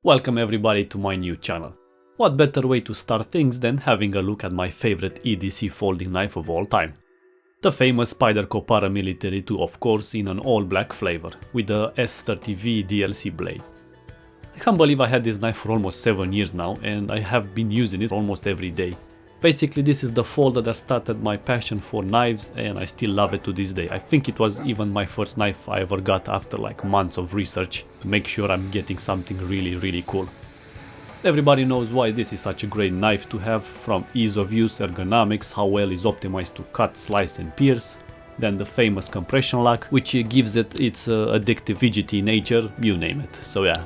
Welcome everybody to my new channel. What better way to start things than having a look at my favorite EDC folding knife of all time. The famous Spyderco Paramilitary 2, of course, in an all black flavor, with the S30V DLC blade. I can't believe I had this knife for almost 7 years now, and I have been using it almost every day. Basically, this is the folder that started my passion for knives, and I still love it to this day. I think it was even my first knife I ever got after like months of research to make sure I'm getting something really cool. Everybody knows why this is such a great knife to have, from ease of use, ergonomics, how well it's optimized to cut, slice and pierce, then the famous compression lock, which gives it its addictive fidgety nature, you name it, so yeah.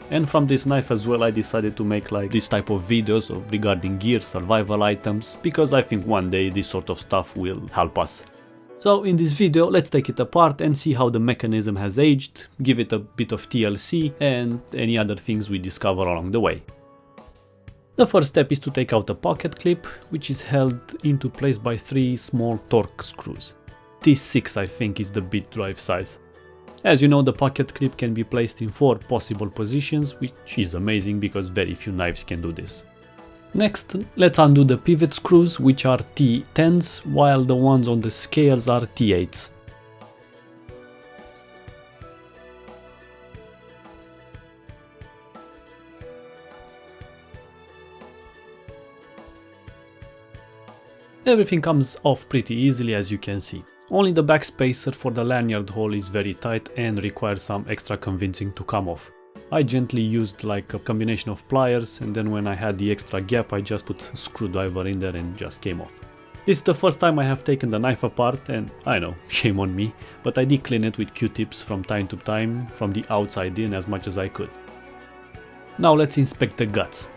And from this knife as well I decided to make like this type of videos regarding gear, survival items, because I think one day this sort of stuff will help us. So in this video let's take it apart and see how the mechanism has aged, give it a bit of TLC and any other things we discover along the way. The first step is to take out a pocket clip, which is held into place by 3 small torque screws. T6 I think is the bit drive size. As you know, the pocket clip can be placed in 4 possible positions, which is amazing because very few knives can do this. Next, let's undo the pivot screws, which are T10s, while the ones on the scales are T8s. Everything comes off pretty easily, as you can see. Only the back spacer for the lanyard hole is very tight and requires some extra convincing to come off. I gently used like a combination of pliers, and then when I had the extra gap I just put a screwdriver in there and just came off. This is the first time I have taken the knife apart, and I know, shame on me, but I did clean it with Q-tips from time to time, from the outside in as much as I could. Now let's inspect the guts.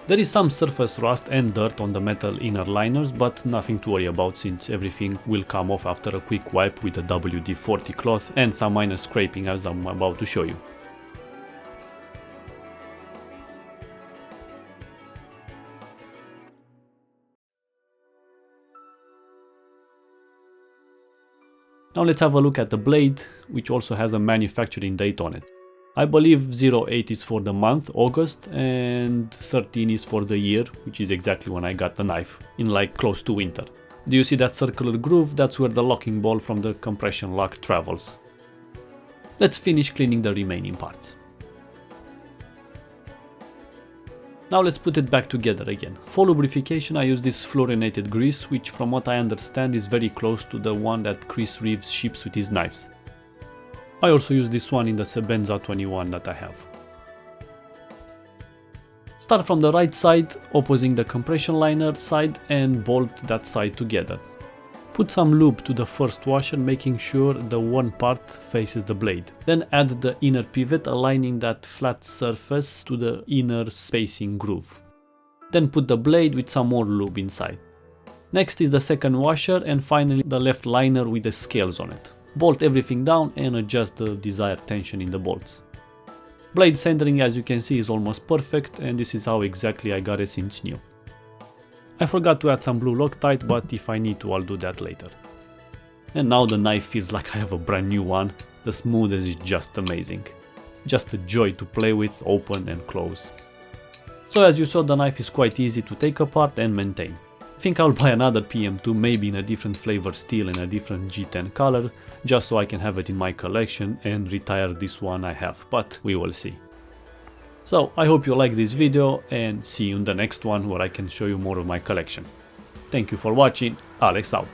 There is some surface rust and dirt on the metal inner liners, but nothing to worry about since everything will come off after a quick wipe with a WD-40 cloth and some minor scraping as I'm about to show you. Now let's have a look at the blade, which also has a manufacturing date on it. I believe 08 is for the month, August, and 13 is for the year, which is exactly when I got the knife, in like close to winter. Do you see that circular groove? That's where the locking ball from the compression lock travels. Let's finish cleaning the remaining parts. Now let's put it back together again. For lubrification I use this fluorinated grease, which from what I understand is very close to the one that Chris Reeves ships with his knives. I also use this one in the Sebenza 21 that I have. Start from the right side, opposing the compression liner side, and bolt that side together. Put some lube to the first washer, making sure the worn part faces the blade. Then add the inner pivot, aligning that flat surface to the inner spacing groove. Then put the blade with some more lube inside. Next is the second washer, and finally the left liner with the scales on it. Bolt everything down and adjust the desired tension in the bolts. Blade centering, as you can see, is almost perfect, and this is how exactly I got it since new. I forgot to add some blue Loctite, but if I need to I'll do that later. And now the knife feels like I have a brand new one. The smoothness is just amazing. Just a joy to play with, open and close. So as you saw, the knife is quite easy to take apart and maintain. I think I'll buy another PM2, maybe in a different flavor steel and a different G10 color, just so I can have it in my collection and retire this one I have, but we will see. So I hope you like this video, and see you in the next one where I can show you more of my collection. Thank you for watching, Alex out.